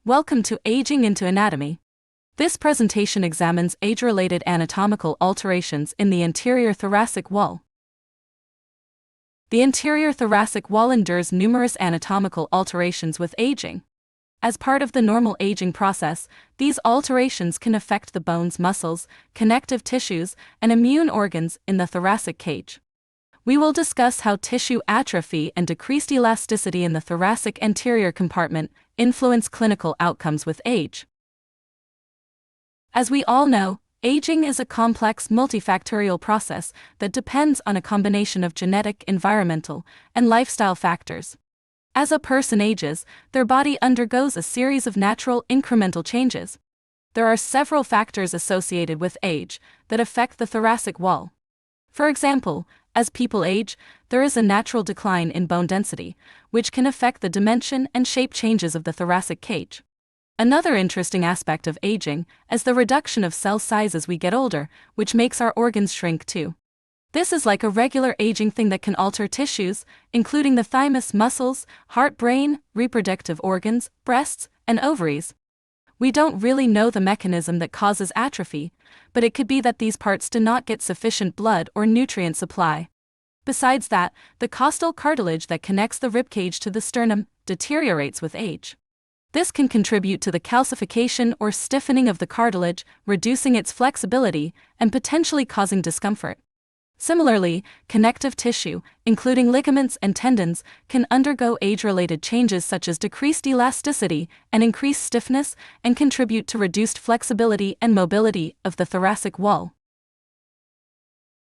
Welcome to Aging into Anatomy. This presentation examines age-related anatomical alterations in the anterior thoracic wall. The anterior thoracic wall endures numerous anatomical alterations with aging. As part of the normal aging process, these alterations can affect the bones, muscles, connective tissues, and immune organs in the thoracic cage. We will discuss how tissue atrophy and decreased elasticity in the thoracic anterior compartment influence clinical outcomes with age. As we all know, aging is a complex multifactorial process that depends on a combination of genetic, environmental, and lifestyle factors. As a person ages, their body undergoes a series of natural incremental changes. There are several factors associated with age that affect the thoracic wall. For example, as people age, there is a natural decline in bone density, which can affect the dimension and shape changes of the thoracic cage. Another interesting aspect of aging is the reduction of cell size as we get older, which makes our organs shrink too. This is like a regular aging thing that can alter tissues, including the thymus, muscles, heart, brain, reproductive organs, breasts, and ovaries. We don't really know the mechanism that causes atrophy, but it could be that these parts do not get sufficient blood or nutrient supply. Besides that, the costal cartilage that connects the ribcage to the sternum deteriorates with age. This can contribute to the calcification or stiffening of the cartilage, reducing its flexibility and potentially causing discomfort. Similarly, connective tissue, including ligaments and tendons, can undergo age-related changes such as decreased elasticity and increased stiffness and contribute to reduced flexibility and mobility of the thoracic wall.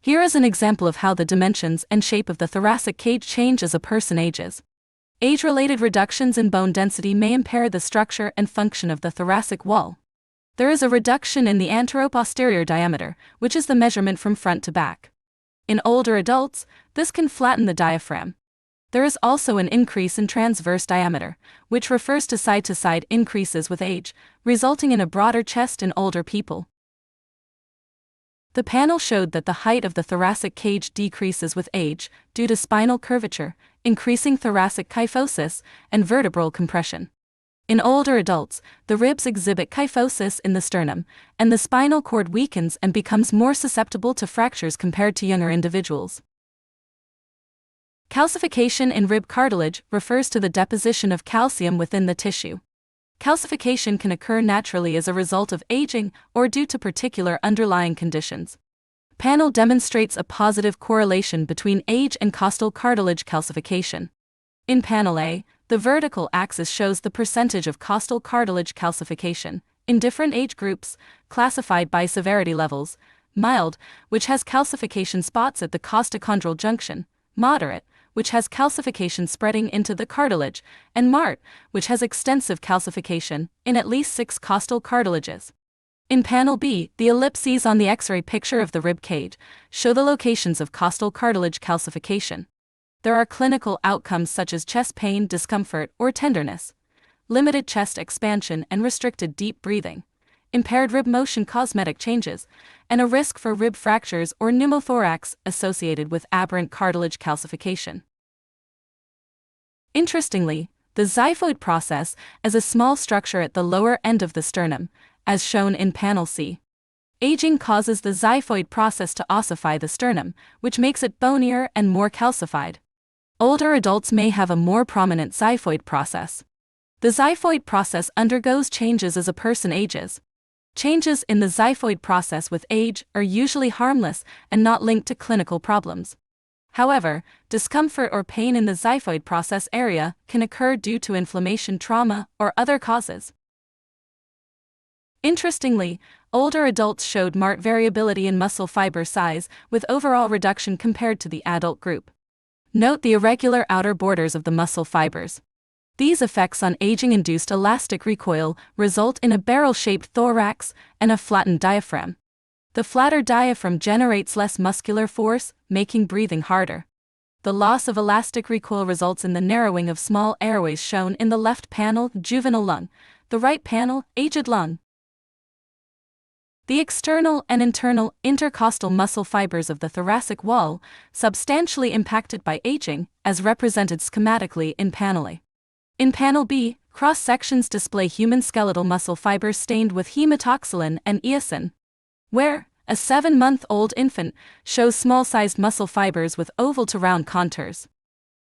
Here is an example of how the dimensions and shape of the thoracic cage change as a person ages. Age-related reductions in bone density may impair the structure and function of the thoracic wall. There is a reduction in the anteroposterior diameter, which is the measurement from front to back. In older adults, this can flatten the diaphragm. There is also an increase in transverse diameter, which refers to side-to-side increases with age, resulting in a broader chest in older people. The panel showed that the height of the thoracic cage decreases with age due to spinal curvature, increasing thoracic kyphosis, and vertebral compression. In older adults, the ribs exhibit kyphosis in the sternum, and the spinal cord weakens and becomes more susceptible to fractures compared to younger individuals. Calcification in rib cartilage refers to the deposition of calcium within the tissue. Calcification can occur naturally as a result of aging or due to particular underlying conditions. Panel demonstrates a positive correlation between age and costal cartilage calcification. In Panel A, the vertical axis shows the percentage of costal cartilage calcification in different age groups, classified by severity levels: mild, which has calcification spots at the costochondral junction; moderate, which has calcification spreading into the cartilage; and mart, which has extensive calcification in at least 6 costal cartilages. In Panel B, the ellipses on the X-ray picture of the rib cage show the locations of costal cartilage calcification. There are clinical outcomes such as chest pain, discomfort, or tenderness, limited chest expansion and restricted deep breathing, impaired rib motion, cosmetic changes, and a risk for rib fractures or pneumothorax associated with aberrant cartilage calcification. Interestingly, the xiphoid process is a small structure at the lower end of the sternum, as shown in Panel C. Aging causes the xiphoid process to ossify the sternum, which makes it bonier and more calcified. Older adults may have a more prominent xiphoid process. The xiphoid process undergoes changes as a person ages. Changes in the xiphoid process with age are usually harmless and not linked to clinical problems. However, discomfort or pain in the xiphoid process area can occur due to inflammation, trauma, or other causes. Interestingly, older adults showed marked variability in muscle fiber size with overall reduction compared to the adult group. Note the irregular outer borders of the muscle fibers. These effects on aging-induced elastic recoil result in a barrel-shaped thorax and a flattened diaphragm. The flatter diaphragm generates less muscular force, making breathing harder. The loss of elastic recoil results in the narrowing of small airways shown in the left panel, juvenile lung, the right panel, aged lung. The external and internal intercostal muscle fibers of the thoracic wall substantially impacted by aging, as represented schematically in Panel A. In Panel B, Cross-sections display human skeletal muscle fibers stained with hematoxylin and eosin. Where a 7-month-old infant shows small-sized muscle fibers with oval to round contours.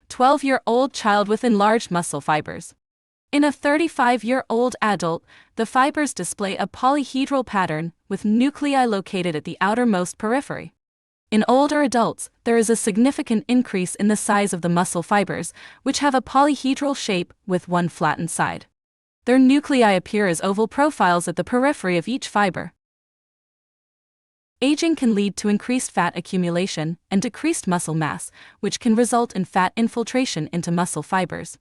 12-year-old child with enlarged muscle fibers. In a 35-year-old adult, the fibers display a polyhedral pattern with nuclei located at the outermost periphery. In older adults, there is a significant increase in the size of the muscle fibers, which have a polyhedral shape with one flattened side. Their nuclei appear as oval profiles at the periphery of each fiber. Aging can lead to increased fat accumulation and decreased muscle mass, which can result in fat infiltration into muscle fibers.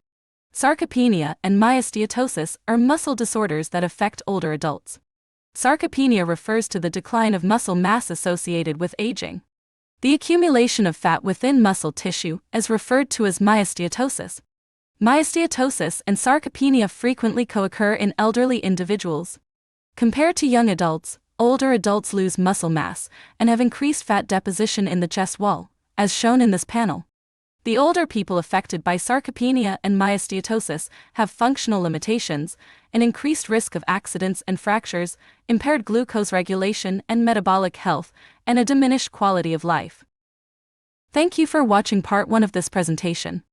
Sarcopenia and myasthetosis are muscle disorders that affect older adults. Sarcopenia refers to the decline of muscle mass associated with aging. The accumulation of fat within muscle tissue is referred to as myasthetosis. Myasthetosis and sarcopenia frequently co-occur in elderly individuals. Compared to young adults, older adults lose muscle mass and have increased fat deposition in the chest wall, as shown in this panel. The older people affected by sarcopenia and myasthetosis have functional limitations, an increased risk of accidents and fractures, impaired glucose regulation and metabolic health, and a diminished quality of life. Thank you for watching part 1 of this presentation.